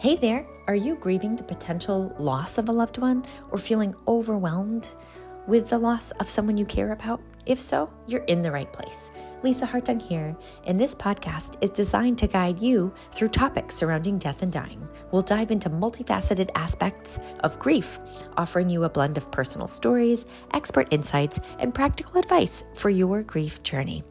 Hey there, are you grieving the potential loss of a loved one or feeling overwhelmed with the loss of someone you care about? If so, you're in the right place. Lisa Hartung here, and this podcast is designed to guide you through topics surrounding death and dying. We'll dive into multifaceted aspects of grief, offering you a blend of personal stories, expert insights, and practical advice for your grief journey.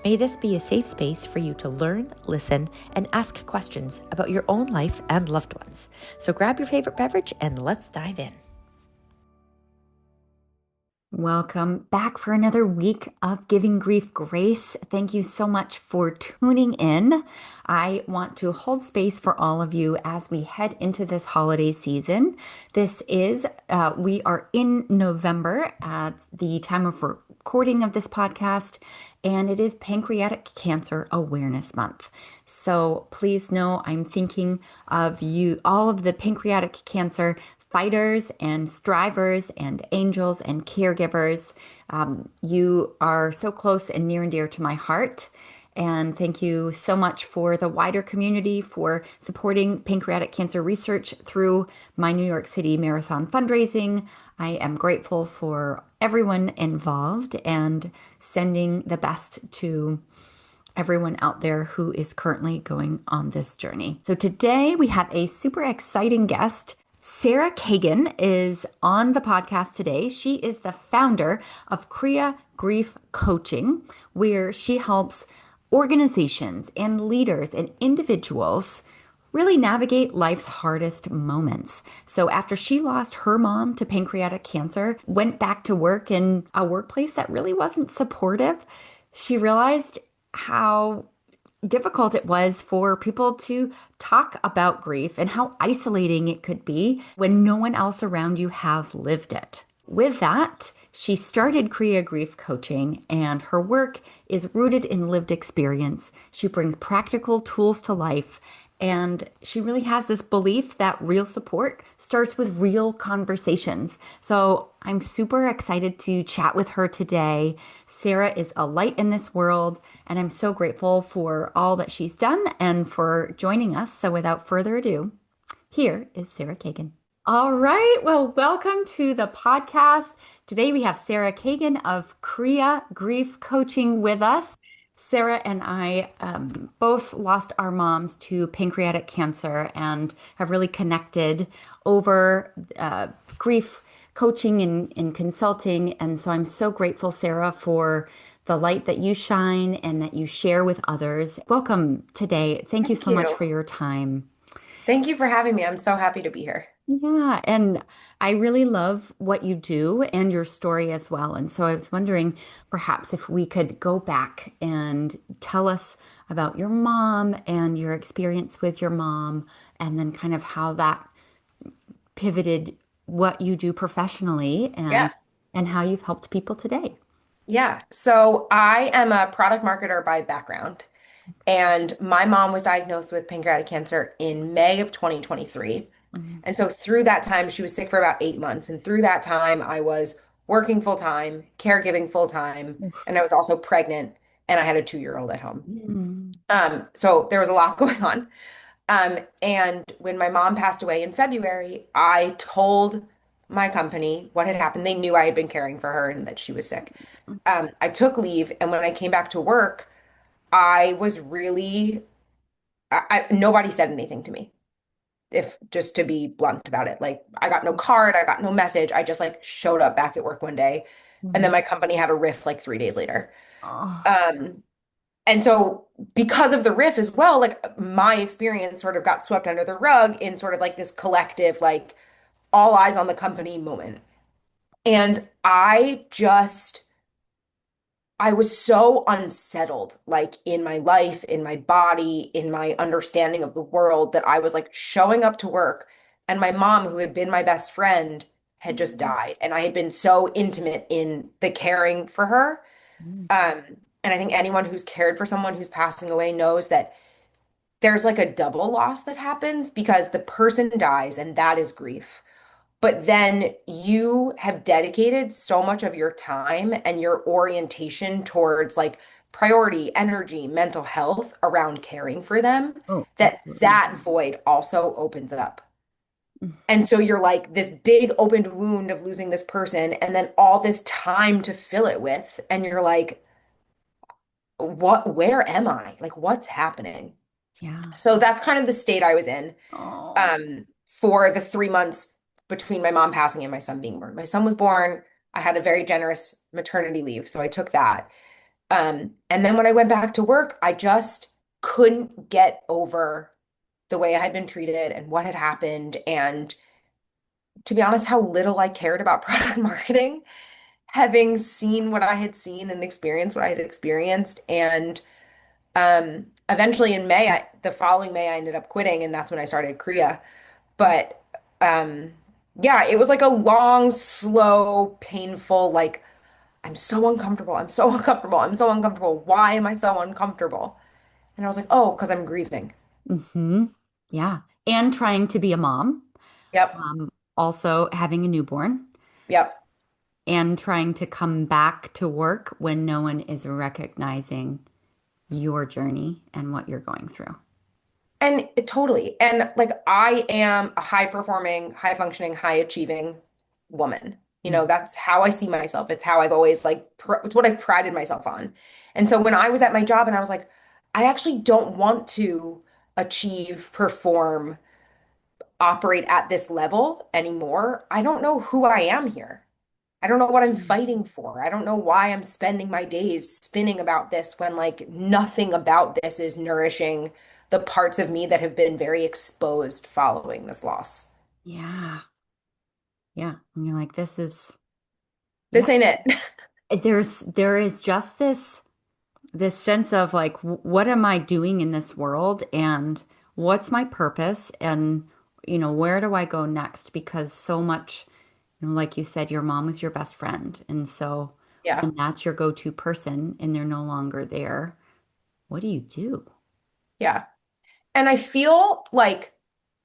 May this be a safe space for you to learn, listen, and ask questions about your own life and loved ones. So grab your favorite beverage and let's dive in. Welcome back for another week of Giving Grief Grace. Thank you so much for tuning in. I want to hold space for all of you as we head into this holiday season. We are in November at the time of recording of this podcast, and it is Pancreatic Cancer Awareness Month. So please know I'm thinking of you, all of the pancreatic cancer fighters and strivers and angels and caregivers. You are so close and near and dear to my heart. And thank you so much for the wider community for supporting pancreatic cancer research through my New York City Marathon fundraising. I am grateful for everyone involved and sending the best to everyone out there who is currently going on this journey. So today we have a super exciting guest. Sarah Kagan is on the podcast today. She is the founder of Keriah Grief Coaching, where she helps organizations and leaders and individuals really navigate life's hardest moments. So after she lost her mom to pancreatic cancer, went back to work in a workplace that really wasn't supportive, she realized how difficult it was for people to talk about grief and how isolating it could be when no one else around you has lived it. With that, she started Keriah Grief Coaching, and her work is rooted in lived experience. She brings practical tools to life, and she really has this belief that real support starts with real conversations. So I'm super excited to chat with her today. Sarah is a light in this world, and I'm so grateful for all that she's done and for joining us. So without further ado, here is Sarah Kagan. All right. Well, welcome to the podcast. Today we have Sarah Kagan of Keriah Grief Coaching with us. Sarah and I both lost our moms to pancreatic cancer and have really connected over grief coaching and consulting. And so I'm so grateful, Sarah, for the light that you shine and that you share with others. Welcome today. Thank you so much for your time. Thank you for having me. I'm so happy to be here. Yeah, and I really love what you do and your story as well. And so I was wondering perhaps if we could go back and tell us about your mom and your experience with your mom, and then kind of how that pivoted what you do professionally Yeah. and how you've helped people today. Yeah. So I am a product marketer by background, and my mom was diagnosed with pancreatic cancer in May of 2023. Mhm. And so through that time, she was sick for about 8 months. And through that time, I was working full time, caregiving full time, Oof. and I was also pregnant, and I had a 2-year-old at home. Mm. So there was a lot going on. And when my mom passed away in February, I told my company what had happened. They knew I had been caring for her and that she was sick. I took leave, and when I came back to work, I was really, nobody said anything to me, if just to be blunt about it. Like, I got no card, I got no message. I just like showed up back at work one day, and then Mhm. my company had a riff like 3 days later. Oh. Um, And so, because of the riff as well, like my experience sort of got swept under the rug in sort of like this collective, like all eyes on the company moment. And I was so unsettled, like in my life, in my body, in my understanding of the world, that I was like showing up to work. And my mom, who had been my best friend, had just died. And I had been so intimate in the caring for her. Mm. Um, and I think anyone who's cared for someone who's passing away knows that there's like a double loss that happens because the person dies and that is grief. But then you have dedicated so much of your time and your orientation towards like priority, energy, mental health around caring for them, Oh, that absolutely. that void also opens up. Mm. And so you're like this big opened wound of losing this person, and then all this time to fill it with, and you're like, where am I? Like, what's happening? Yeah. So that's kind of the state I was in Oh. for the 3 months between my mom passing and my son being born. My son was born. I had a very generous maternity leave, so I took that. And then when I went back to work, I just couldn't get over the way I had been treated and what had happened. And to be honest, how little I cared about product marketing, having seen what I had seen and experienced what I had experienced. And eventually in May, the following May, I ended up quitting, and that's when I started Keriah. But um, yeah, it was like a long, slow, painful, like, I'm so uncomfortable. I'm so uncomfortable. I'm so uncomfortable. Why am I so uncomfortable? And I was like, oh, because I'm grieving. Hmm. Yeah. And trying to be a mom, Yep. um, also having a newborn, Yep. and trying to come back to work when no one is recognizing your journey and what you're going through. And totally. And like, I am a high performing, high functioning, high achieving woman. You know, Mm. that's how I see myself. It's how I've always like, it's what I've prided myself on. And so when I was at my job and I was like, I actually don't want to achieve, perform, operate at this level anymore. I don't know who I am here. I don't know what I'm Mm. fighting for. I don't know why I'm spending my days spinning about this when like nothing about this is nourishing the parts of me that have been very exposed following this loss. Yeah. Yeah. And you're like, this is, yeah. This ain't it. There is just this sense of like, what am I doing in this world and what's my purpose and where do I go next? Because so much, like you said, your mom was your best friend, and so Yeah. when that's your go-to person and they're no longer there, what do you do? Yeah. And I feel like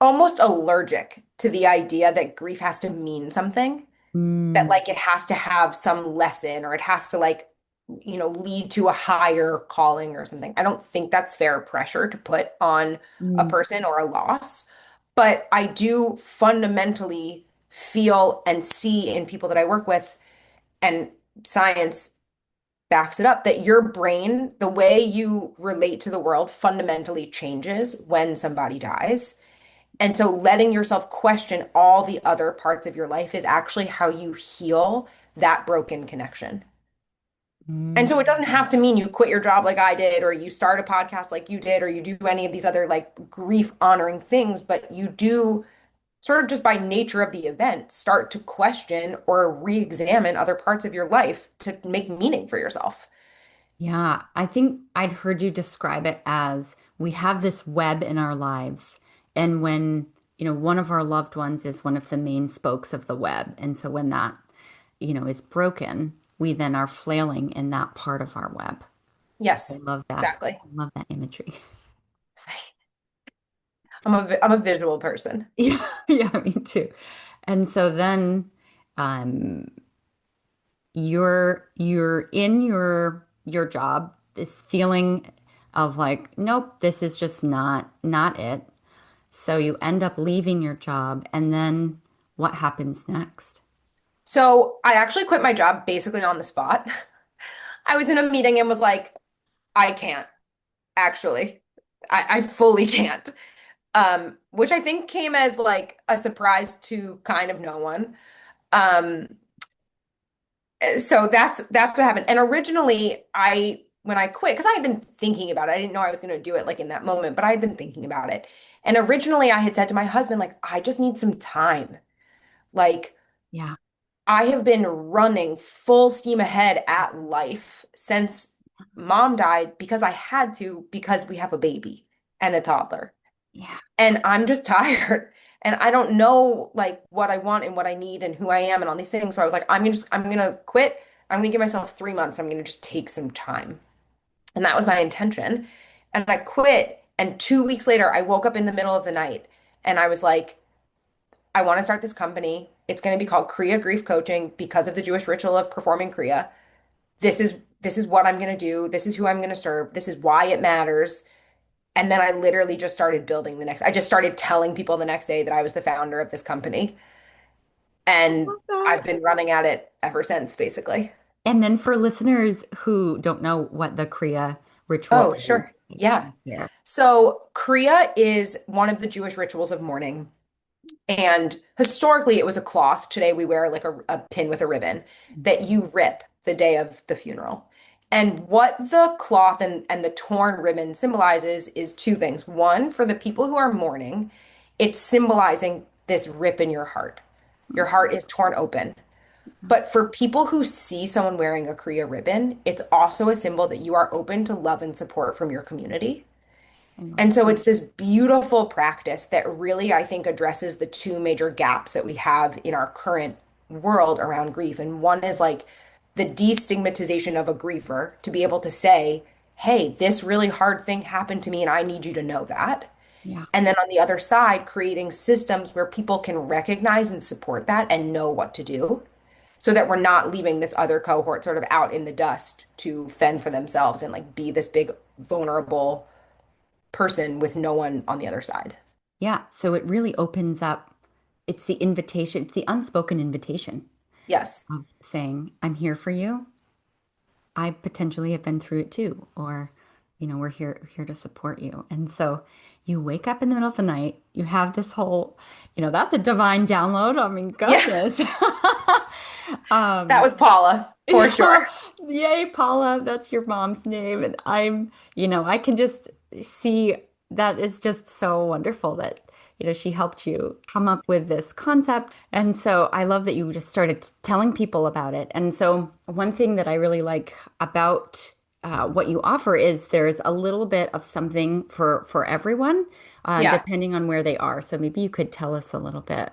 almost allergic to the idea that grief has to mean something, that Mm, like it has to have some lesson or it has to like, lead to a higher calling or something. I don't think that's fair pressure to put on a mm, person or a loss, but I do fundamentally feel and see in people that I work with, and science backs it up, that your brain, the way you relate to the world fundamentally changes when somebody dies. And so letting yourself question all the other parts of your life is actually how you heal that broken connection. And so it doesn't mm. have to mean you quit your job like I did, or you start a podcast like you did, or you do any of these other like grief honoring things, but you do sort of just by nature of the event start to question or re-examine other parts of your life to make meaning for yourself. Yeah, I think I'd heard you describe it as we have this web in our lives. And when, one of our loved ones is one of the main spokes of the web. And so when that, is broken, we then are flailing in that part of our web. I Yes, love that. exactly. I love that imagery. I'm a visual person. Yeah, yeah, me too. And so then um you're in your job, this feeling of like, nope, this is just not it. So you end up leaving your job, and then what happens next? So I actually quit my job basically on the spot. I was in a meeting and was like, I can't, actually. I fully can't. Which I think came as like a surprise to kind of no one. Um, so that's what happened. And originally when I quit, because I had been thinking about it, I didn't know I was gonna do it like in that moment, but I had been thinking about it. And originally I had said to my husband, like, I just need some time. Like, Yeah. I have been running full steam ahead at life since mom died because I had to, because we have a baby and a toddler. Yeah. And I'm just tired. And I don't know like what I want and what I need and who I am and all these things. So I was like, I'm gonna quit. I'm gonna give myself 3 months. I'm gonna just take some time. And that was my intention. And I quit. And 2 weeks later, I woke up in the middle of the night and I was like, I want to start this company. It's going to be called Keriah Grief Coaching because of the Jewish ritual of performing Keriah. This is this is what I'm going to do. This is who I'm going to serve. This is why it matters. And then I literally just started building I just started telling people the next day that I was the founder of this company. And Love that. I've been running at it ever since, basically. And then for listeners who don't know what the Kriya ritual Oh, is, sure. Yeah. yeah. So, Kriya is one of the Jewish rituals of mourning. And historically, it was a cloth. Today, we wear like a pin with a ribbon that you rip the day of the funeral. And what the cloth and the torn ribbon symbolizes is two things. One, for the people who are mourning, it's symbolizing this rip in your heart. Your heart is torn open. But for people who see someone wearing a Kriya ribbon, it's also a symbol that you are open to love and support from your community. I love And that. so it's this beautiful practice that really, I think, addresses the two major gaps that we have in our current world around grief. And one is like the destigmatization of a griever to be able to say, hey, this really hard thing happened to me, and I need you to know that. Yeah. And then on the other side, creating systems where people can recognize and support that and know what to do so that we're not leaving this other cohort sort of out in the dust to fend for themselves and like be this big vulnerable person with no one on the other side. Yeah. So it really opens up, it's the invitation, it's the unspoken invitation Yes. of saying, I'm here for you. I potentially have been through it too, or, we're here to support you. And so you wake up in the middle of the night, you have this whole, that's a divine download. I mean, Yeah, goodness. that Um, was Paula for sure. yeah, yay, Paula, that's your mom's name. And I can just see that is just so wonderful that, she helped you come up with this concept. And so I love that you just started telling people about it. And so one thing that I really like about what you offer is there's a little bit of something for everyone, Yeah. depending on where they are. So maybe you could tell us a little bit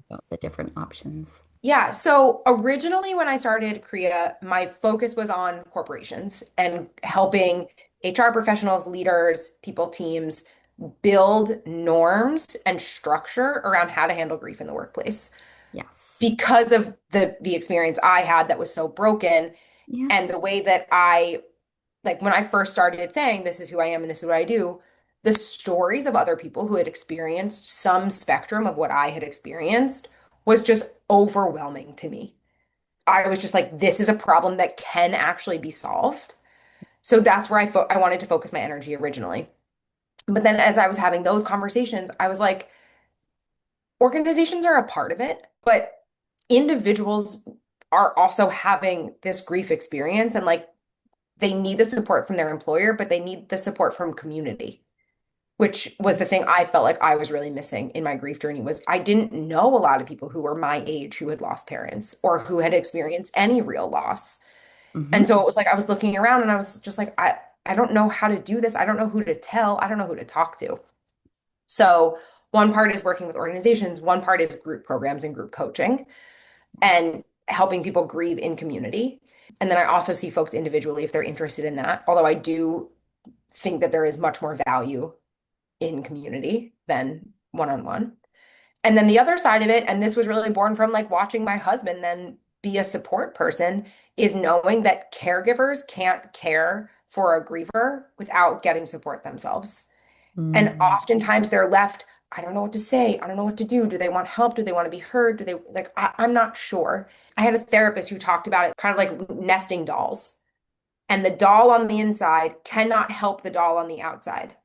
about the different options. Yeah. So originally, when I started Kriya, my focus was on corporations and helping HR professionals, leaders, people, teams build norms and structure around how to handle grief in the workplace. Yes. Because of the experience I had that was so broken Yeah. and the way that I like when I first started saying this is who I am and this is what I do, the stories of other people who had experienced some spectrum of what I had experienced was just overwhelming to me. I was just like, this is a problem that can actually be solved. So that's where I wanted to focus my energy originally. But then as I was having those conversations, I was like, organizations are a part of it, but individuals are also having this grief experience and like they need the support from their employer, but they need the support from community, which was the thing I felt like I was really missing in my grief journey was I didn't know a lot of people who were my age who had lost parents or who had experienced any real loss. And Hmm. so it was like I was looking around and I was just like, I don't know how to do this. I don't know who to tell. I don't know who to talk to. So one part is working with organizations, one part is group programs and group coaching and helping people grieve in community. And then I also see folks individually if they're interested in that. Although I do think that there is much more value in community than one-on-one. And then the other side of it, and this was really born from like watching my husband then be a support person, is knowing that caregivers can't care for a griever without getting support themselves. And Mm. oftentimes they're left, I don't know what to say. I don't know what to do. Do they want help? Do they want to be heard? Do they like, I'm not sure. I had a therapist who talked about it kind of like nesting dolls. And the doll on the inside cannot help the doll on the outside.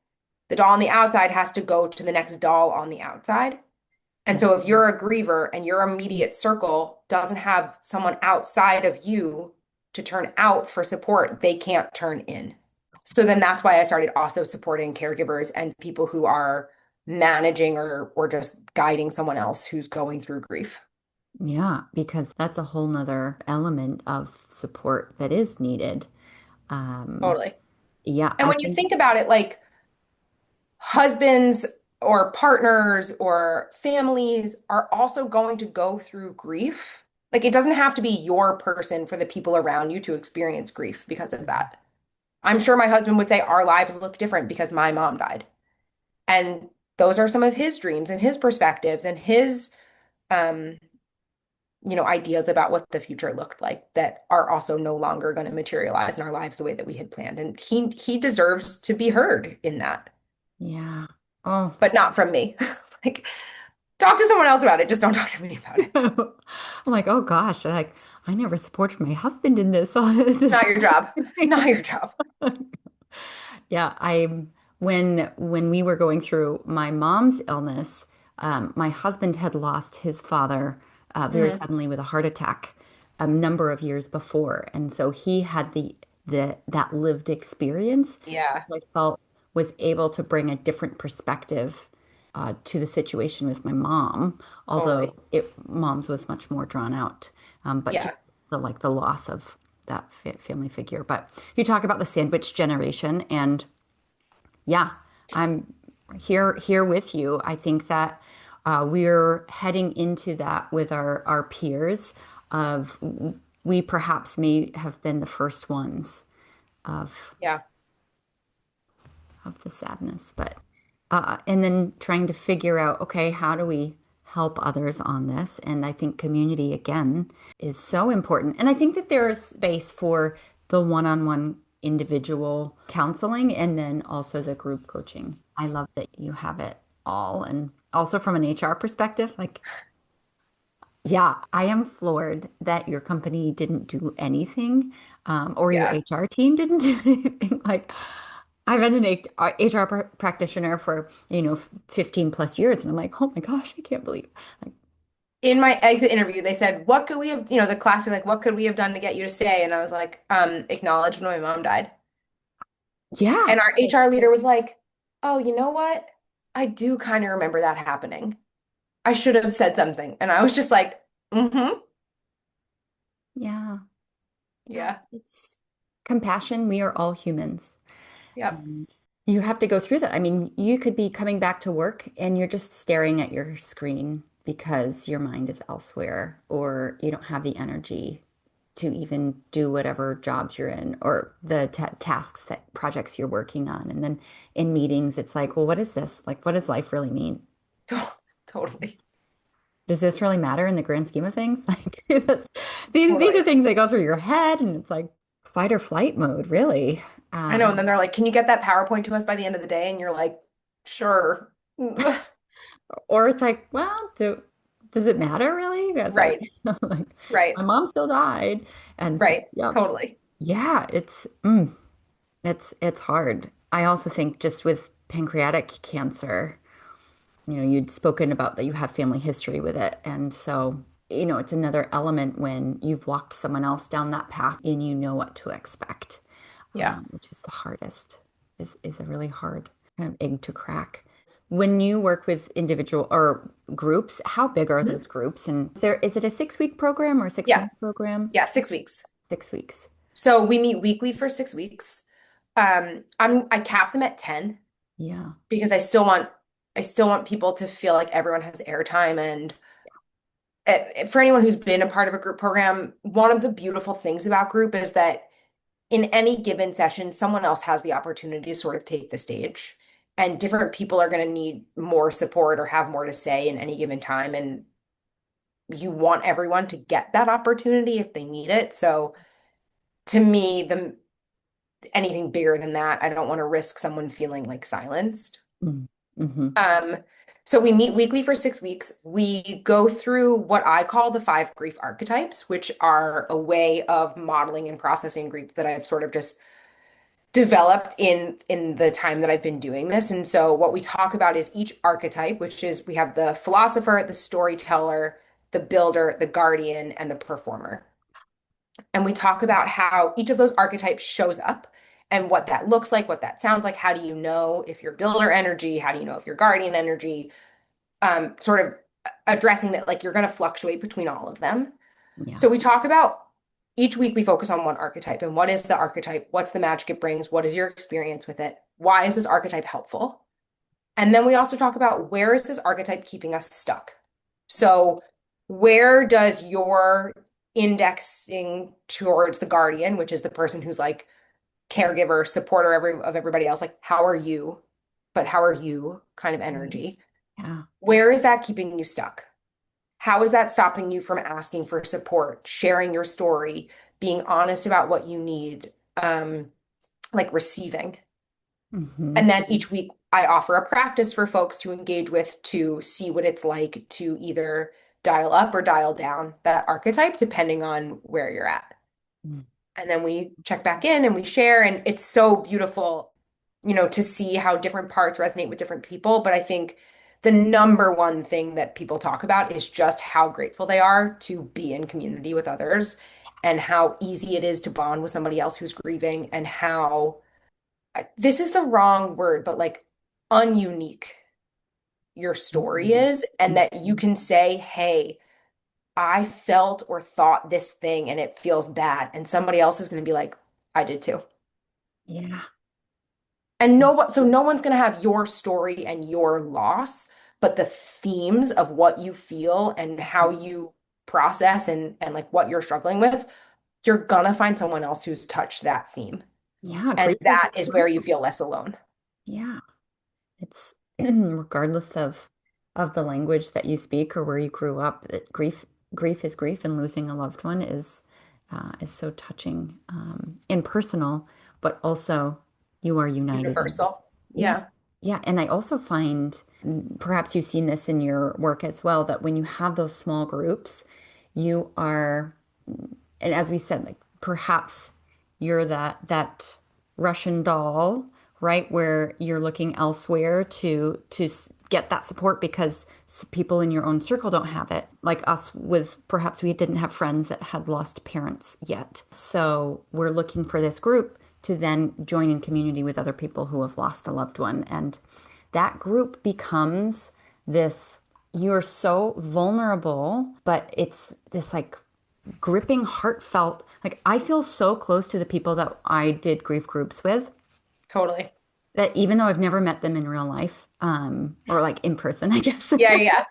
The doll on the outside has to go to the next doll on the outside. And so if you're a griever and your immediate circle doesn't have someone outside of you to turn out for support, they can't turn in. So then that's why I started also supporting caregivers and people who are managing or just guiding someone else who's going through grief. Yeah, because that's a whole nother element of support that is needed. Um, Totally. yeah, And I when you think. think about it, like husbands or partners or families are also going to go through grief. Like it doesn't have to be your person for the people around you to experience grief because of that. I'm sure my husband would say our lives look different because my mom died. And those are some of his dreams and his perspectives and his um ideas about what the future looked like that are also no longer going to materialize in our lives the way that we had planned. And he deserves to be heard in that, Yeah. Oh. but not from me. Like, talk to someone else about it. Just don't talk to me about it. I'm like, oh gosh, like I never supported my husband in this. This Not your job. Not your job. Yeah, when we were going through my mom's illness, my husband had lost his father very Mhm. suddenly with a heart attack a number of years before, and so he had the that lived experience. Yeah, I felt was able to bring a different perspective to the situation with my mom, although totally. mom's was much more drawn out. But Yeah. just the loss of that family figure. But you talk about the sandwich generation, and yeah, I'm here with you. I think that we're heading into that with our peers of we perhaps may have been the first ones of Yeah. the sadness, but and then trying to figure out, okay, how do we help others on this? And I think community again is so important. And I think that there's space for the one-on-one individual counseling and then also the group coaching. I love that you have it all. And also from an HR perspective, like, yeah, I am floored that your company didn't do anything, or your Yeah. HR team didn't do anything. Like, I've been an HR practitioner for, 15 plus years, and I'm like, oh my gosh, I can't believe. Like, In my exit interview, they said, what could we have, the classic, like, what could we have done to get you to stay? And I was like, acknowledge when my mom died. yeah, And our HR leader was like, oh, you know what? I do kind of remember that happening. I should have said something. And I was just like, mm-hmm. yeah, yeah. Yeah. It's compassion. We are all humans. Yep. And you have to go through that. I mean, you could be coming back to work and you're just staring at your screen because your mind is elsewhere, or you don't have the energy to even do whatever jobs you're in or the tasks that projects you're working on. And then in meetings, it's like, well, what is this? Like, what does life really mean? Totally. Does this really matter in the grand scheme of things? Like, these are Totally. things that go through your head, and it's like fight or flight mode, really. I know. And Um, then they're like, can you get that PowerPoint to us by the end of the day? And you're like, sure. Or it's like, well, does it matter really? Because I Right. like my Right. mom still died, and so Right. yeah, Totally. yeah, it's hard. I also think just with pancreatic cancer, you'd spoken about that you have family history with it, and so it's another element when you've walked someone else down that path and you know what to expect, Yeah. which is the hardest. Is a really hard kind of egg to crack. When you work with individual or groups, how big are Mhm. those groups? And is it a 6 week program or six Yeah. month program? Yeah. 6 weeks. 6 weeks. So we meet weekly for 6 weeks. I cap them at 10 Yeah. because I still want people to feel like everyone has airtime. And for anyone who's been a part of a group program, one of the beautiful things about group is that in any given session, someone else has the opportunity to sort of take the stage. And different people are going to need more support or have more to say in any given time. And you want everyone to get that opportunity if they need it. So to me, the anything bigger than that, I don't want to risk someone feeling like silenced. Mm-hmm. Um, so we meet weekly for 6 weeks. We go through what I call the five grief archetypes, which are a way of modeling and processing grief that I've sort of just developed in the time that I've been doing this. And so what we talk about is each archetype, which is we have the philosopher, the storyteller, the builder, the guardian, and the performer. And we talk about how each of those archetypes shows up and what that looks like, what that sounds like. How do you know if you're builder energy? How do you know if you're guardian energy? Sort of addressing that, like, you're going to fluctuate between all of them. Yeah. So we talk about each week we focus on one archetype and what is the archetype? What's the magic it brings? What is your experience with it? Why is this archetype helpful? And then we also talk about where is this archetype keeping us stuck? So where does your indexing towards the guardian, which is the person who's like caregiver, supporter of everybody else, like how are you, but how are you kind of Right. energy? Yeah. Where is that keeping you stuck? how is that stopping you from asking for support, sharing your story, being honest about what you need, like receiving? Hmm. And then each week I offer a practice for folks to engage with to see what it's like to either dial up or dial down that archetype, depending on where you're at. And then we check back in and we share, and it's so beautiful, to see how different parts resonate with different people. But I think the number one thing that people talk about is just how grateful they are to be in community with others and how easy it is to bond with somebody else who's grieving, and how this is the wrong word, but like ununique your story Mhm. is, and that you can say, hey, I felt or thought this thing and it feels bad. And somebody else is going to be like, I did too. Yeah. And no one's going to have your story and your loss, but the themes of what you feel and how you process and like what you're struggling with, you're gonna find someone else who's touched that theme. Yeah, And grief is that is where you universal. feel less alone. Yeah. It's regardless of the language that you speak or where you grew up, grief is grief, and losing a loved one is so touching and personal, but also you are united in it. Universal. Yeah. Yeah. Yeah, and I also find perhaps you've seen this in your work as well, that when you have those small groups, you are, and as we said, like perhaps you're that Russian doll, right, where you're looking elsewhere to get that support because people in your own circle don't have it. Like us, with perhaps we didn't have friends that had lost parents yet. So we're looking for this group to then join in community with other people who have lost a loved one. And that group becomes this, you're so vulnerable, but it's this like gripping, heartfelt. Like I feel so close to the people that I did grief groups with Totally. that even though I've never met them in real life, or like in person, I guess, Yeah, yeah.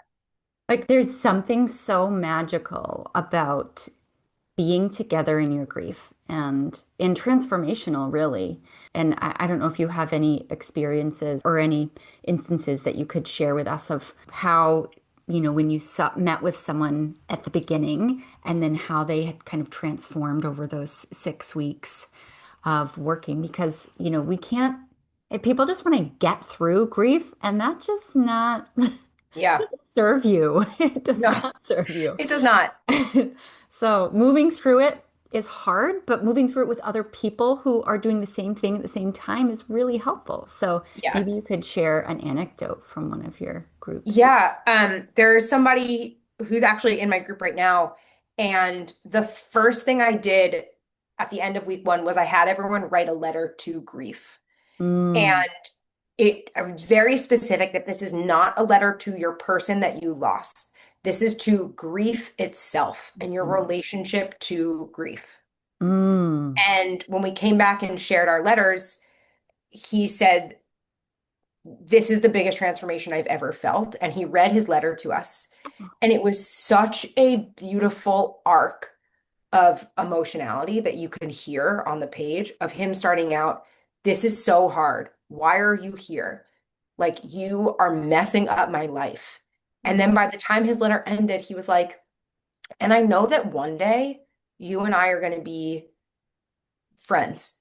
like there's something so magical about being together in your grief and transformational, really. And I don't know if you have any experiences or any instances that you could share with us of how, when you met with someone at the beginning and then how they had kind of transformed over those 6 weeks of working. Because, we can't, if people just want to get through grief, and that just not Yeah. serve you. It does No, not serve you. it does not. So moving through it is hard, but moving through it with other people who are doing the same thing at the same time is really helpful. So Yeah. maybe you could share an anecdote from one of your groups. Yeah. There's somebody who's actually in my group right now. And the first thing I did at the end of week one was I had everyone write a letter to grief. Mm, And I was very specific that this is not a letter to your person that you lost. This is to grief itself and your mm, relationship to grief. mm. And when we came back and shared our letters, he said, this is the biggest transformation I've ever felt. And he read his letter to us. And it was such a beautiful arc of emotionality that you could hear on the page of him starting out, this is so hard. Why are you here? Like, you are messing up my life. And then by the time his letter ended, he was like, and I know that one day you and I are going to be friends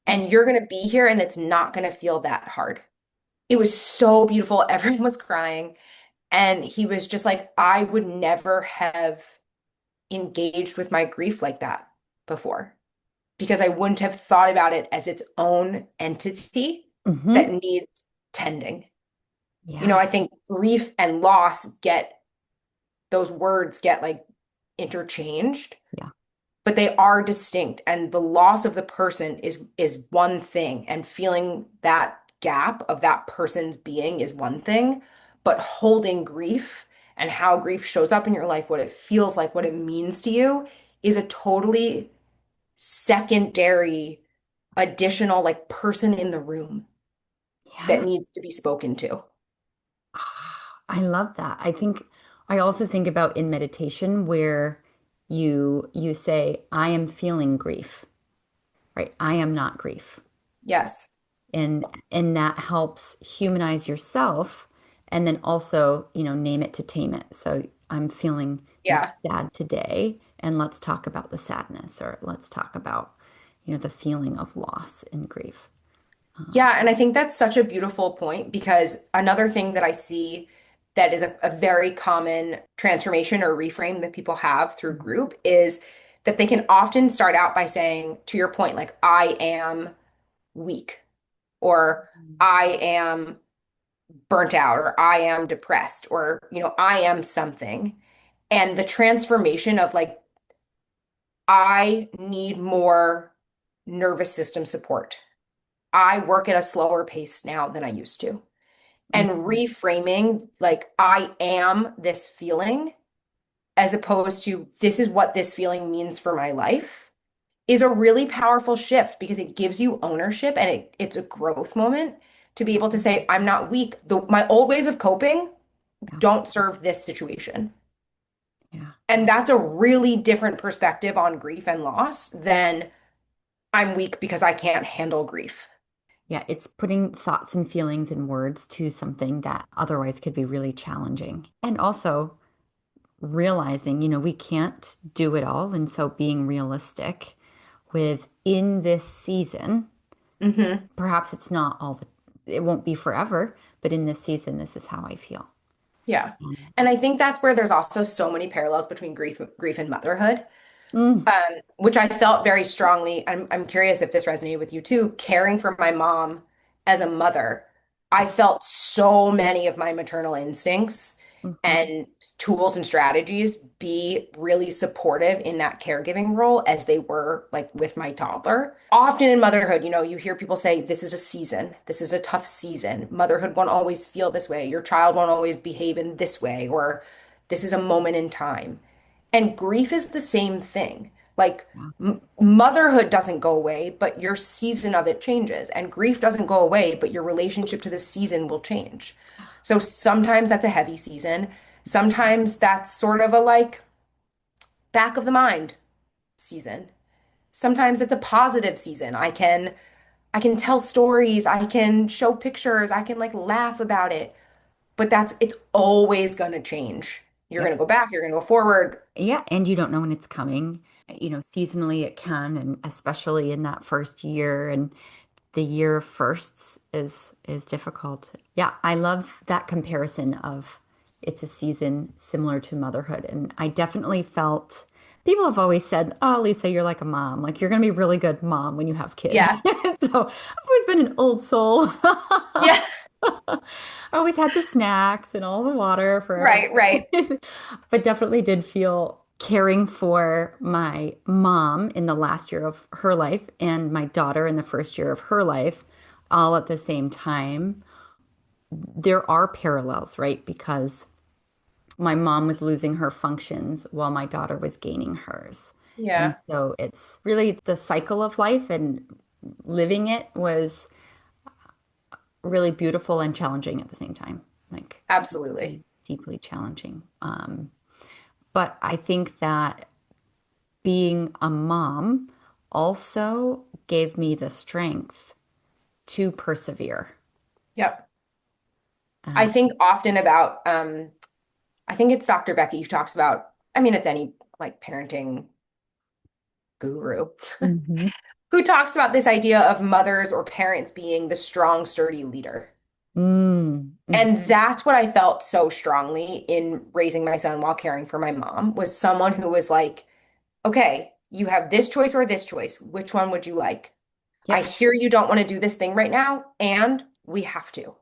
and you're going to be here and it's not going to feel that hard. It was so beautiful. Everyone was crying. And he was just like, I would never have engaged with my grief like that before because I wouldn't have thought about it as its own entity that Hmm. needs tending. Yeah. I think grief and loss those words get like interchanged, Yeah. but they are distinct. And the loss of the person is one thing, and feeling that gap of that person's being is one thing, but holding grief and how grief shows up in your life, what it feels like, what it means to you, is a totally secondary, additional like person in the room that Yeah. needs to be spoken to. I love that. I also think about in meditation where you say, I am feeling grief, right? I am not grief. Yes. And that helps humanize yourself And then also, name it to tame it. So I'm feeling, Yeah. sad today, and let's talk about the sadness, or let's talk about, the feeling of loss and grief. Yeah, and I think that's such a beautiful point because another thing that I see that is a very common transformation or reframe that people have through group is that they can often start out by saying, to your point, like, I am weak, or I am burnt out, or I am depressed, or, I am something. And the transformation of like, I need more nervous system support. I work at a slower pace now than I used to. And Mhm. reframing, like, I am this feeling, as opposed to this is what this feeling means for my life, is a really powerful shift because it gives you ownership and it's a growth moment to be able to say, I'm not weak. My old ways of coping Yeah, don't serve this situation. yeah, And that's a really different perspective on grief and loss than I'm weak because I can't handle grief. yeah. It's putting thoughts and feelings in words to something that otherwise could be really challenging. And also realizing, we can't do it all. And so being realistic with in this season, Hmm. perhaps it's not all it won't be forever, but in this season, this is how I feel. Yeah. Um, And I think that's where there's also so many parallels between grief and motherhood, mm, which I felt very strongly. I'm curious if this resonated with you too. Caring for my mom as a mother, I felt so many of my maternal instincts mhm, and tools and strategies be really supportive in that caregiving role as they were like with my toddler. Often in motherhood, you hear people say, this is a season, this is a tough season. Motherhood won't always feel this way. Your child won't always behave in this way, or this is a moment in time. And grief is the same thing. Like, yeah, motherhood doesn't go away, but your season of it changes. And grief doesn't go away, but your relationship to the season will change. So sometimes that's a heavy season. Sometimes that's sort of a like back of the mind season. Sometimes it's a positive season. I can tell stories, I can show pictures, I can like laugh about it, but it's always going to change. You're going yep. to go back, you're going to go forward. Yeah, and you don't know when it's coming. Seasonally it can, and especially in that first year, and the year of firsts is difficult. Yeah, I love that comparison of it's a season similar to motherhood. And I definitely felt people have always said, "Oh, Lisa, you're like a mom. Like you're gonna be a really good mom when you have kids." Yeah. So I've always been an old soul. Yeah. I always had the snacks and all the water for Right, right. everybody. But definitely did feel caring for my mom in the last year of her life and my daughter in the first year of her life, all at the same time. There are parallels, right? Because my mom was losing her functions while my daughter was gaining hers. And Yeah, so it's really the cycle of life, and living it was really beautiful and challenging at the same time, like absolutely. deeply challenging. But I think that being a mom also gave me the strength to persevere. Yep. I Uh, think often about I think it's Dr. Becky who talks about, I mean it's any like parenting guru mhm. who talks about this idea of mothers or parents being the strong, sturdy leader. Mm, mhm. And that's what I felt so strongly in raising my son while caring for my mom was someone who was like, okay, you have this choice or this choice. Which one would you like? I Yep. hear you don't want to do this thing right now, and we have to.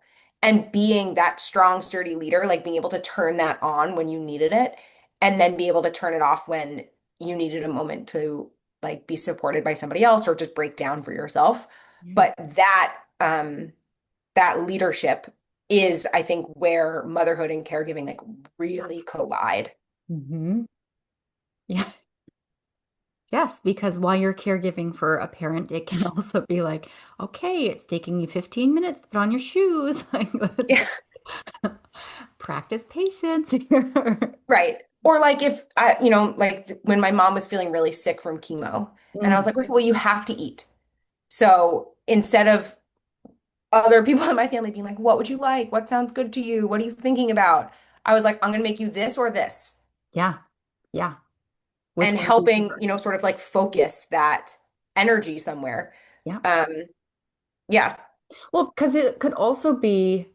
And being that strong, sturdy leader, like being able to turn that on when you needed it, and then be able to turn it off when you needed a moment to like be supported by somebody else or just break down for yourself. Yeah. But that leadership is, I think, where motherhood and caregiving like really collide. Hmm. Yeah. Yes, because while you're caregiving for a parent, it can also be like, okay, it's taking you 15 minutes to put on your shoes. Like, let's Yeah, practice patience here. right. Or like if I, like when my mom was feeling really sick from chemo, and I was Mm, like, okay, well, you have to eat. So instead of other people in my family being like, what would you like? What sounds good to you? What are you thinking about? I was like, I'm going to make you this or this. Yeah. Yeah. Which And one do you helping, prefer? sort of like focus that energy somewhere. Yeah. Um, yeah, Well, because it could also be,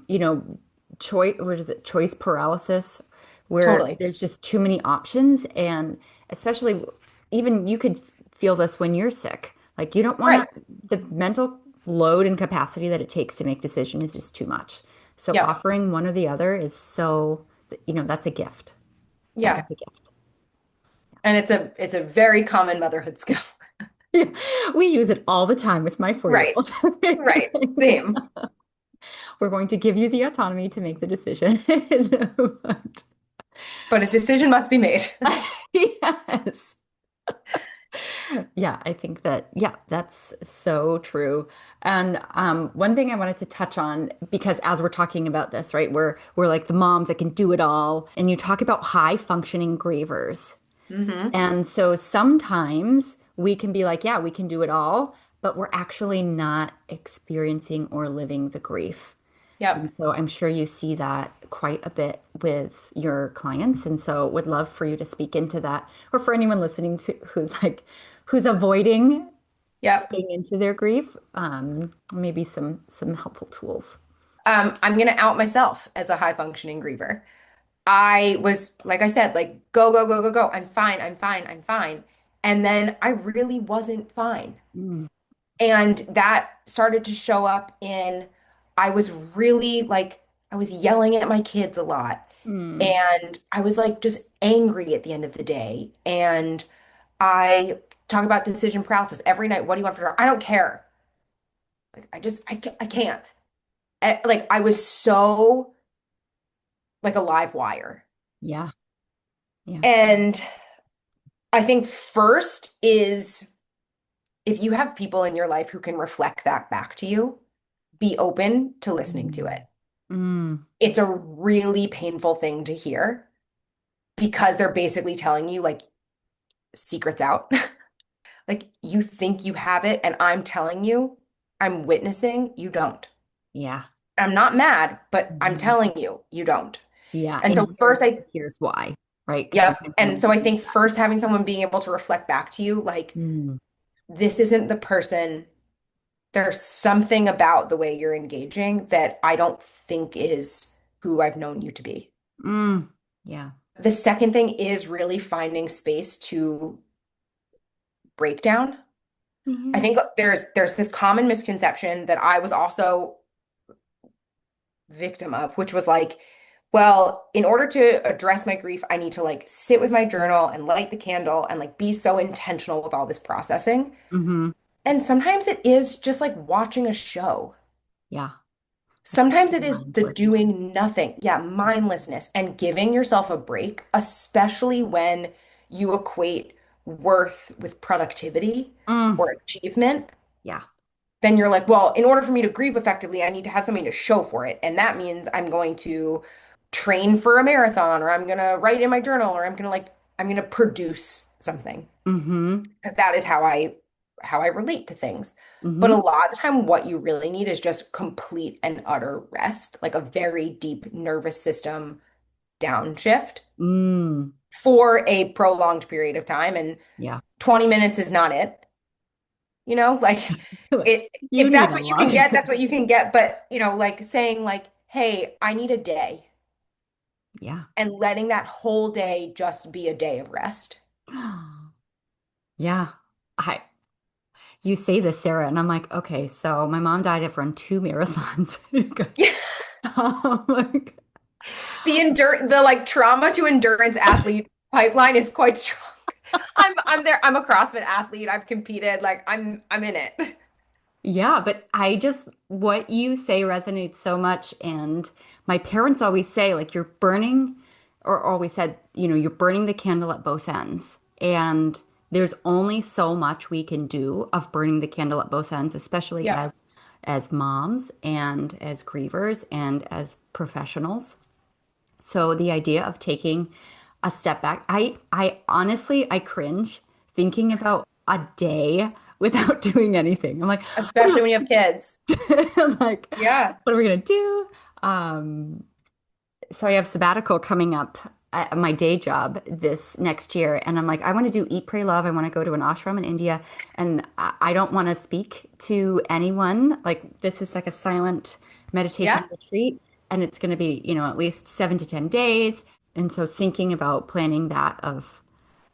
you know, choice, what is it, choice paralysis, where totally. there's just too many options. And especially, even you could feel this when you're sick. Like, you don't want Right. to, the mental load and capacity that it takes to make decision is just too much. So Yep. offering one or the other is so, that's a gift. That is Yeah. a gift. And it's a very common motherhood skill. Yeah. We use it all the time with my Right. 4-year-old. Right. Same. We're going to give you the autonomy to make the decision. But- But a decision must be made. yes. Yeah, I think that, yeah, that's so true. And one thing I wanted to touch on, because as we're talking about this, right, we're like the moms that can do it all, and you talk about high functioning grievers. Hmm. And so sometimes we can be like, yeah, we can do it all, but we're actually not experiencing or living the grief. And Yep. so I'm sure you see that quite a bit with your clients. And so would love for you to speak into that, or for anyone listening to who's avoiding Yep. stepping into their grief, maybe some helpful tools. I'm gonna out myself as a high functioning griever. I was, like I said, like, go, go, go, go, go. I'm fine, I'm fine, I'm fine. And then I really wasn't fine. Mm, And that started to show up in, I was really like, I was yelling at my kids a lot. mm, And I was like just angry at the end of the day. And I talk about decision paralysis every night. What do you want for dinner? I don't care. Like, I can't. Like, I was so like a live wire. yeah, yeah. And I think first is if you have people in your life who can reflect that back to you, be open to listening to Mm, it. mm, It's a really painful thing to hear because they're basically telling you like secrets out. Like you think you have it, and I'm telling you, I'm witnessing you don't. yeah. I'm not mad, but I'm Mhm. telling you, you don't. Yeah. And so And first here's why, right? Because yep. sometimes And someone so I doesn't do think that. first having someone being able to reflect back to you, like, Mm, this isn't the person. There's something about the way you're engaging that I don't think is who I've known you to be. mm, yeah. The second thing is really finding space to break down. I Yeah. think there's this common misconception that I was also victim of, which was like, well, in order to address my grief, I need to like sit with my journal and light the candle and like be so intentional with all this processing. Hmm. And sometimes it is just like watching a show. Yeah. Sometimes it is the Mindlessness. doing nothing. Yeah, mindlessness and giving yourself a break, especially when you equate worth with productivity Mm, or achievement. yeah. Then you're like, well, in order for me to grieve effectively, I need to have something to show for it. And that means I'm going to train for a marathon, or I'm going to write in my journal, or I'm going to produce something. Hmm. Because that is how I relate to things. But a Hmm. lot of the time, what you really need is just complete and utter rest, like a very deep nervous system downshift Mm, for a prolonged period of time. And yeah. 20 minutes is not it. Like it, You if need that's a what you can longer. get, that's what you can get. But, like saying like, hey, I need a day Yeah. and letting that whole day just be a day of rest. Yeah. I You say this, Sarah, and I'm like, okay, so my mom died. I've run 2 marathons. Yeah. Like, The like trauma to endurance athlete pipeline is quite strong. I'm there. I'm a CrossFit athlete. I've competed. Like I'm in it. yeah, but what you say resonates so much. And my parents always say, like, you're burning, or always said, you're burning the candle at both ends. And there's only so much we can do of burning the candle at both ends, especially Yeah. as moms and as grievers and as professionals. So the idea of taking a step back, I honestly I cringe thinking about a day without doing anything. I'm like, Especially when you have kids. I'm like, Yeah. what are we gonna do? Um, so I have sabbatical coming up at my day job this next year, and I'm like, I want to do Eat, Pray, Love. I want to go to an ashram in India, and I don't want to speak to anyone. Like this is like a silent meditation Yeah. retreat, and it's going to be, at least 7 to 10 days. And so thinking about planning that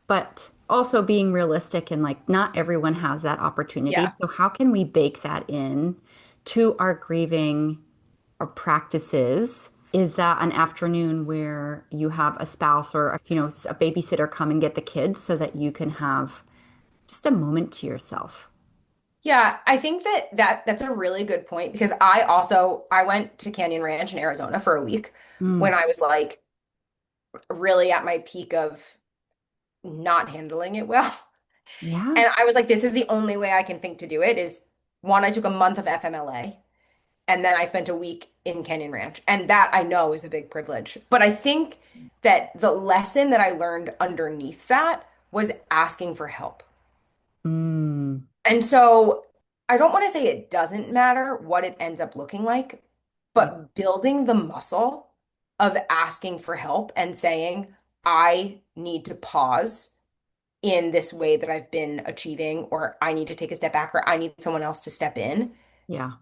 but also being realistic and like not everyone has that opportunity. Yeah. So how can we bake that in to our grieving or practices? Is that an afternoon where you have a spouse or a babysitter come and get the kids so that you can have just a moment to yourself? Yeah, I think that's a really good point because I went to Canyon Ranch in Arizona for a week Mm, when I was like really at my peak of not handling it well. yeah. And I was like, this is the only way I can think to do it is one, I took a month of FMLA and then I spent a week in Canyon Ranch. And that I know is a big privilege. But I think that the lesson that I learned underneath that was asking for help. Mm, And so I don't want to say it doesn't matter what it ends up looking like, yeah. but building the muscle of asking for help and saying, I need to pause in this way that I've been achieving, or I need to take a step back, or I need someone else to step in. Yeah.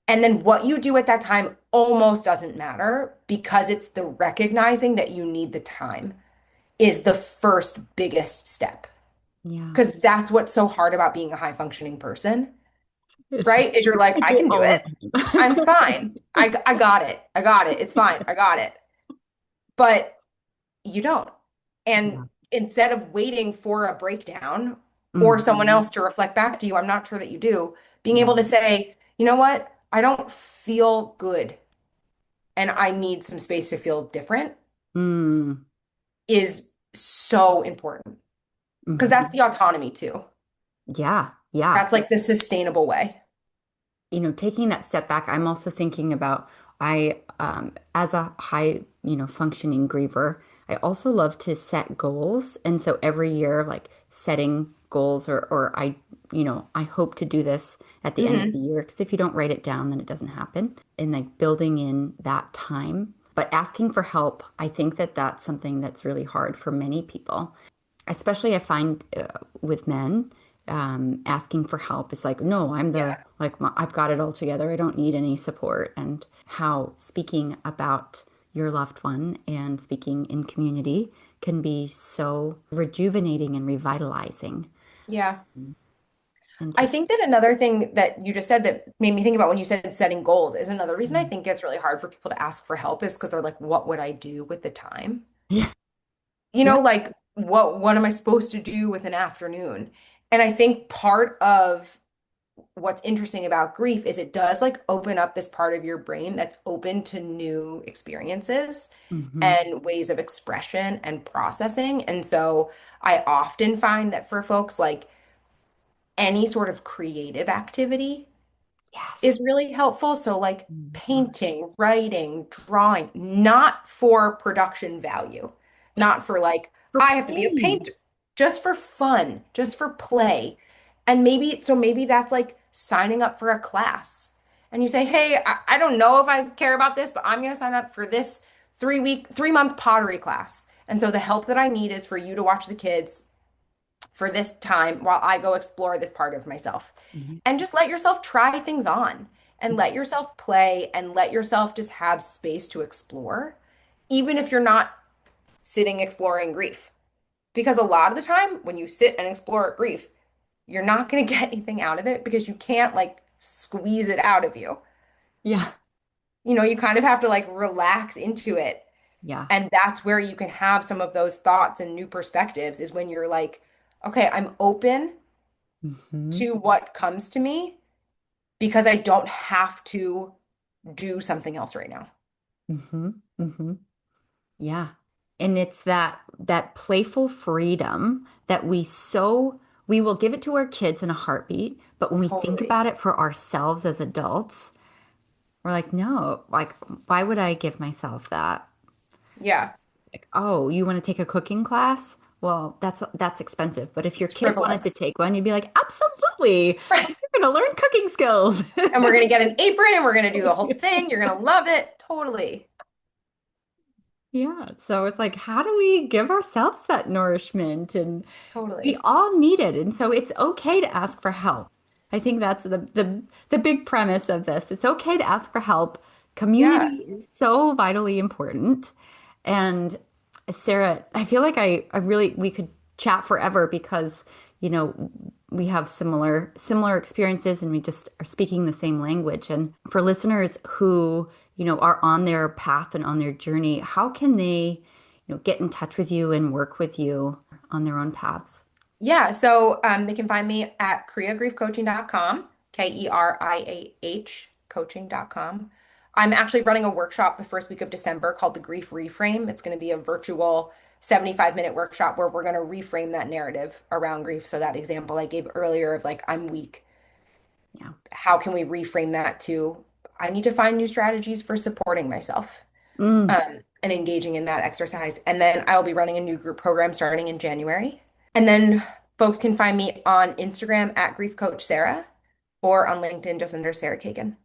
And then what you do at that time almost doesn't matter because it's the recognizing that you need the time is the first biggest step. Yeah. Because that's what's so hard about being a high functioning person, It's right? Is you're like, I I do it can do all it. the I'm time. fine. I got it. I got it. It's fine. I got it. But you don't. And Yeah. instead of waiting for a breakdown or someone Hmm. else to reflect back to you, I'm not sure that you do, being Yeah. able to say, you know what? I don't feel good and I need some space to feel different Mm. is so important because that's Hmm. the autonomy too. Yeah. Yeah. That's like the sustainable way. Taking that step back, I'm also thinking about as a high, functioning griever, I also love to set goals. And so every year, like setting goals or I hope to do this at the end of the Hmm. year. Because if you don't write it down, then it doesn't happen. And like building in that time. But asking for help, I think that that's something that's really hard for many people, especially I find with men, asking for help is like, no, Yeah. I've got it all together. I don't need any support. And how speaking about your loved one and speaking in community can be so rejuvenating and revitalizing. Yeah. And I just, think that another thing that you just said that made me think about when you said setting goals is another reason I mm, think it's really hard for people to ask for help is because they're like, what would I do with the time? yeah, You yeah, know, like what am I supposed to do with an afternoon? And I think part of what's interesting about grief is it does like open up this part of your brain that's open to new experiences hmm, and ways of expression and processing. And so I often find that for folks, like any sort of creative activity yes, is really helpful. So, like mhm, painting, writing, drawing, not for production value, not for like, for I have to be a play. painter, just for fun, just for play. And maybe that's like signing up for a class. And you say, hey, I don't know if I care about this, but I'm going to sign up for this 3 month pottery class. And so the help that I need is for you to watch the kids for this time while I go explore this part of myself. Mhm. And just let yourself try things on and let yourself play and let yourself just have space to explore, even if you're not sitting exploring grief. Because a lot of the time, when you sit and explore grief, you're not going to get anything out of it because you can't like squeeze it out of you. Yeah, You know, you kind of have to like relax into it. yeah, And that's where you can have some of those thoughts and new perspectives is when you're like, okay, I'm open hmm, to what comes to me because I don't have to do something else right now. hmm, hmm. Yeah. And it's that playful freedom that we will give it to our kids in a heartbeat, but when we think Totally. about it for ourselves as adults, we're like, no, like why would I give myself that? Yeah, Like, oh, you want to take a cooking class? Well, that's expensive. But if your it's kid wanted to frivolous. take one, you'd be like, absolutely. Totally. Like, you're going to learn cooking skills. And we're going to get an apron and we're going to do the whole thing. You're going to love it. Totally. Yeah. So it's like, how do we give ourselves that nourishment? And we Totally. all need it. And so it's okay to ask for help. I think that's the big premise of this. It's okay to ask for help. Yeah. Community is so vitally important. And Sarah, I feel like I really we could chat forever because, you know, we have similar experiences and we just are speaking the same language. And for listeners who, you know, are on their path and on their journey, how can they, you know, get in touch with you and work with you on their own paths? Yeah. So they can find me at KeriahGriefCoaching.com, Keriah coaching.com. I'm actually running a workshop the first week of December called the Grief Reframe. It's going to be a virtual 75-minute workshop where we're going to reframe that narrative around grief. So that example I gave earlier of like, I'm weak. Yeah. How can we reframe that to, I need to find new strategies for supporting myself, Mm, and engaging in that exercise. And then I'll be running a new group program starting in January. And then folks can find me on Instagram at Grief Coach Sarah or on LinkedIn just under Sarah Kagan.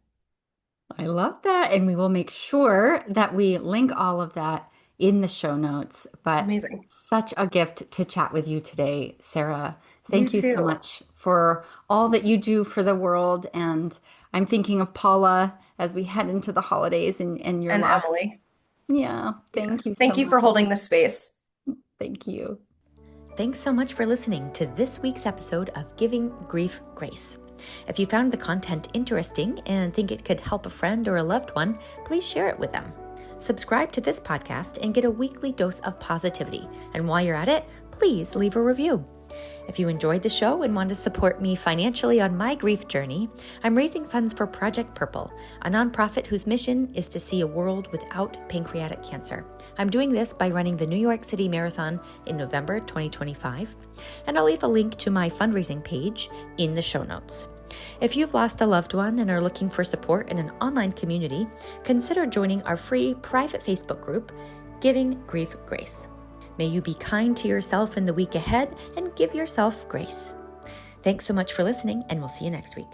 I love that. And we will make sure that we link all of that in the show notes. But Amazing. such a gift to chat with you today, Sarah. You Thank you so too. much for all that you do for the world. And I'm thinking of Paula as we head into the holidays and your And loss. Emily. Yeah, Yeah. thank you so Thank you much. for holding this space. Thank you. Thanks so much for listening to this week's episode of Giving Grief Grace. If you found the content interesting and think it could help a friend or a loved one, please share it with them. Subscribe to this podcast and get a weekly dose of positivity. And while you're at it, please leave a review. If you enjoyed the show and want to support me financially on my grief journey, I'm raising funds for Project Purple, a nonprofit whose mission is to see a world without pancreatic cancer. I'm doing this by running the New York City Marathon in November 2025, and I'll leave a link to my fundraising page in the show notes. If you've lost a loved one and are looking for support in an online community, consider joining our free private Facebook group, Giving Grief Grace. May you be kind to yourself in the week ahead and give yourself grace. Thanks so much for listening, and we'll see you next week.